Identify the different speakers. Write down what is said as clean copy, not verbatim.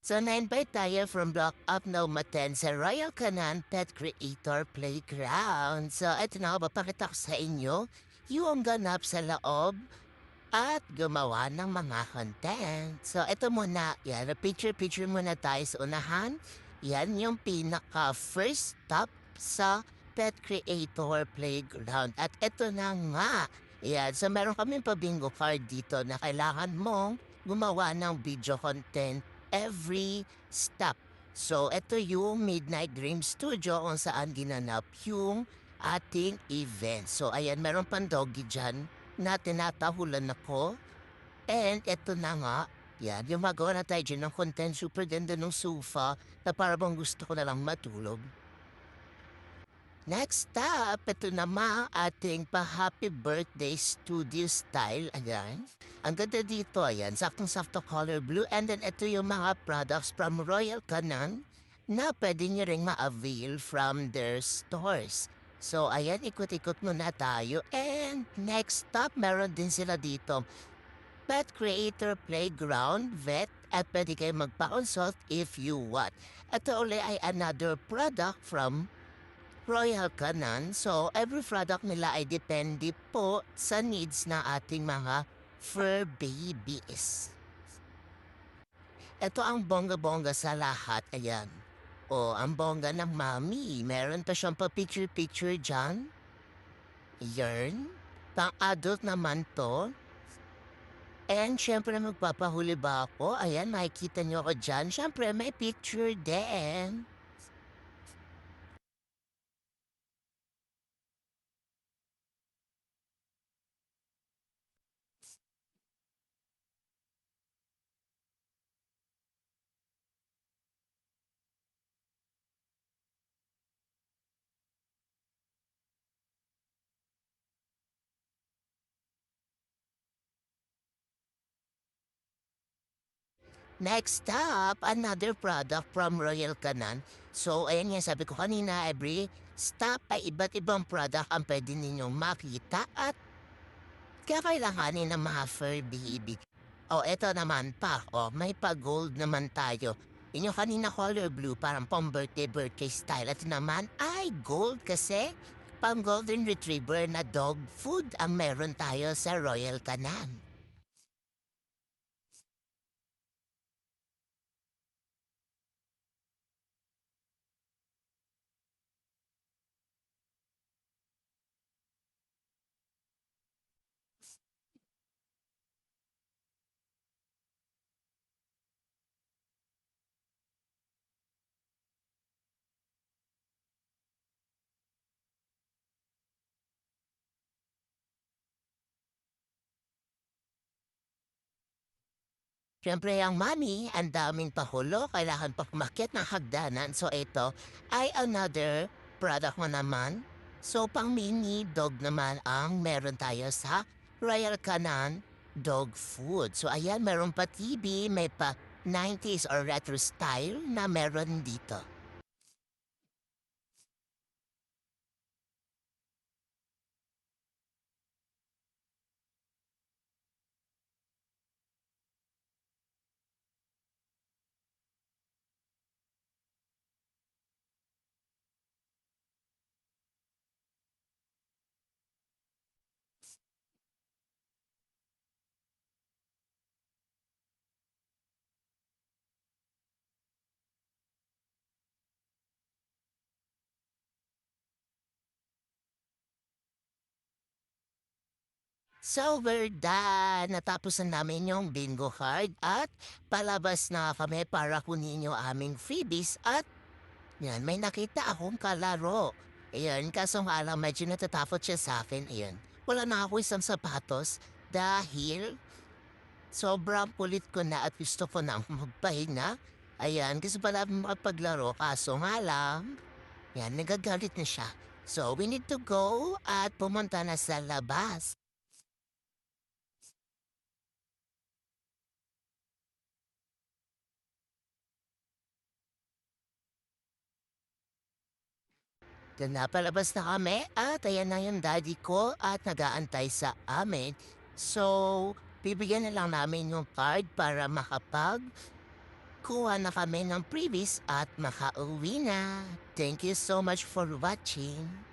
Speaker 1: So, na-invite tayo from Block Up Naumaten sa Royal Canan Pet Creator Playground. So, eto na, papakita ko sa inyo yung ganap sa loob at gumawa ng mga content. So, eto muna, yan, picture-picture muna tayo sa unahan. Yan yung pinaka-first stop sa Pet Creator Playground. At eto na nga, yan, so meron kaming pa-bingo card dito na kailangan mong gumawa ng video content every stop. So, ito yung Midnight Dream Studio kung saan ginanap yung ating event. So, ayan, meron pang doggy dyan na tinatahulan ako. And ito na nga, yan, yung magawa na tayo dyan ng content super ganda ng sofa na parang gusto ko na lang matulog. Next up, ito naman ating pa-happy birthday studio style. Ayan. Ang ganda dito, ayan. Saktong-sakto color blue. And then ito yung mga products from Royal Canin na pwede nyo ring ma-avail from their stores. So, ayan, ikot-ikot muna tayo. And next up, meron din sila dito. Pet Creator Playground Vet at pwede kayo magpa-consult if you want. Ito uli ay another product from Royal Canin. So, every product nila ay depende po sa needs ng ating mga fur babies. Ito ang bongga-bongga sa lahat, ayan. O, ang bongga ng mami. Meron pa siyang pa-picture-picture dyan. Yarn. Pang-adult naman to. And syempre magpapahuli ba ako? Ayan, makikita niyo ako dyan. Syempre may picture din. Next up, another product from Royal Canin. So, ayan nga, sabi ko kanina, every stop ay iba't ibang product ang pwede ninyong makita at kakailanganin ng mga fur baby. O, eto naman pa. O, may pa-gold naman tayo. Inyo kanina color blue, parang pang birthday style. At naman ay gold kasi pang golden retriever na dog food ang meron tayo sa Royal Canin. Siyempre ang money, ang daming pahulo, kailangan pa kumakyat ng hagdanan. So ito ay another product mo naman. So pang mini dog naman ang meron tayo sa Royal Canin Dog Food. So ayan, meron pa TV, may pa 90s or retro style na meron dito. So we're done. Natapos na namin yung bingo card at palabas na kami para kunin yung aming freebies at yan, may nakita akong kalaro. Ayan, kaso nga lang medyo natatakot siya sa akin. Ayan, wala na ako isang sapatos dahil sobrang kulit ko na at gusto ko na magpahinga. Ayan, gusto pala makapaglaro kaso nga lang, yan, nagagalit na siya. So we need to go at pumunta na sa labas. Then napalabas na kami at ayan na yung daddy ko at nagaantay sa amin. So, bibigyan na lang namin yung card para makapag-kuha Kuha na kami ng previs at makauwi na. Thank you so much for watching.